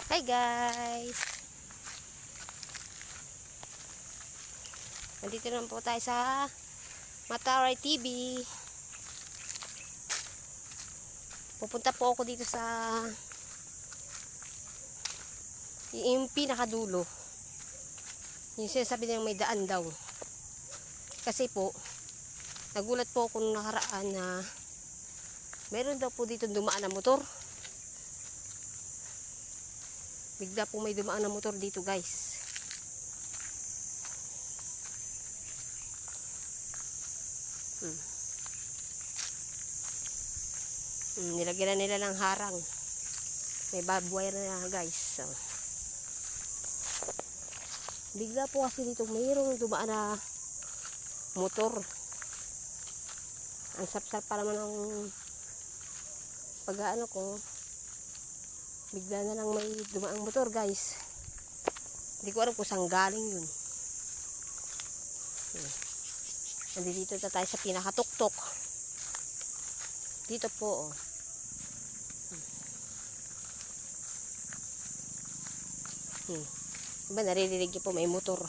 Hi guys! Nandito naman po tayo sa Mataray TV. Pupunta po ako dito sa yung pinakadulo. Yung sinasabi nilang may daan daw. Kasi po, nagulat po ako nung nakaraan na meron daw po dito dumaan na motor. Bigla po may dumaan na motor dito guys. Nilagyan na nila ng harang. May barbwire na guys. So, bigla po kasi dito mayroong dumaan na motor. Ang sapsap pa naman ng pag-ano ko. Bigla na lang may dumaang motor guys. Hindi ko alam kung saan galing yun. Nandito na tayo sa pinakatuktok. Dito po oh. Diba naririnig niyo po may motor.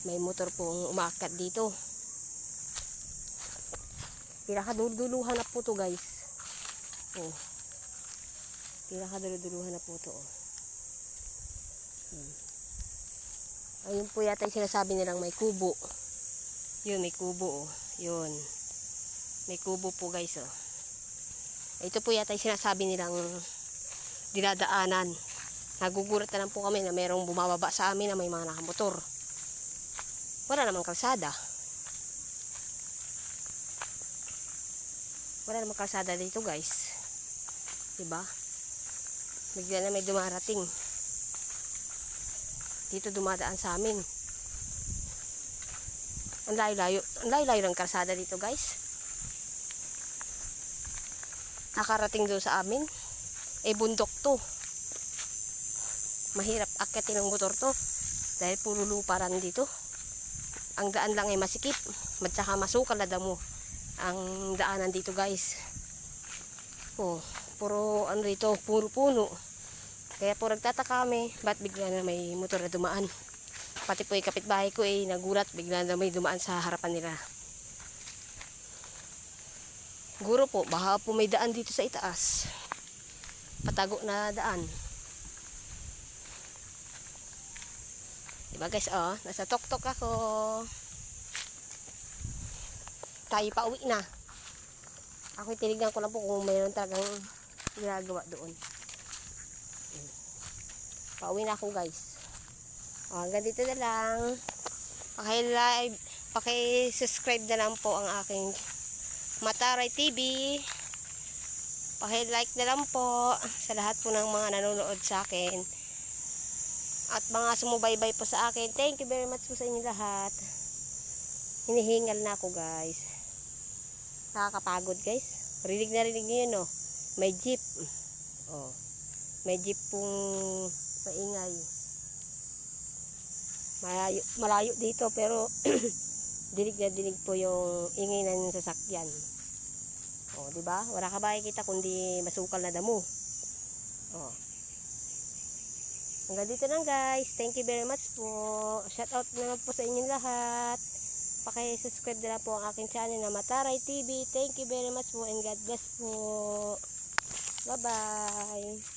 May motor pong umakyat dito. Pinakadululuhan na po to guys. Oh. Pinakadululuhan na po to. Oh. Ayun po yata yung sinasabi nilang may kubo. Yun, may kubo. Oh. Yun. May kubo po guys. Oh. Ito po yata yung sinasabi nilang dinadaanan. Nagugulat na lang po kami na mayroong bumababa sa amin na may mga nakamotor. Wala namang kalsada. Wala namang kalsada dito guys. Diba? Bigla na may dumarating. Dito dumadaan sa amin. Ang layo-layo. Ang layo-layo ng kalsada dito guys. Nakarating doon sa amin. Eh bundok to. Mahirap akyatin ng motor to. Dahil puro luparan dito. Ang daan lang ay masikip. At saka masukal na damo. Ang daanan dito guys. Oh, puro ano dito, puro puno. Kaya po nagtataka kami, ba't bigla na may motor na dumaan. Pati po yung kapitbahay ko nagulat, bigla na may dumaan sa harapan nila. Guro po, baka po may daan dito sa itaas. Patago na daan. Diba guys, oh, nasa tok-tok ako. Tayo pa uwi na. Ako tinignan ko lang po kung mayroon talagang ginagawa doon. Pauwi na ako guys. O, hanggang dito na lang. Paki-subscribe na lang po ang aking Mataray TV. Paki-like na lang po sa lahat po ng mga nanonood sa akin. At mga sumubaybay po sa akin. Thank you very much po sa inyo lahat. Hinihingal na ako guys. Nakakapagod guys. Rinig na rinig niyo yun oh. May jeep. Oh. May jeep pong maingay. Malayo dito pero dinig na dinig po yung ingay ng sasakyan. Oh, di ba? Wala ka makikita kundi masukal na damo. Oh. Hanggang dito lang guys. Thank you very much po. Shout out naman po sa inyong lahat. Paki-subscribe na po ang aking channel na Mataray TV. Thank you very much po and God bless po. Bye-bye.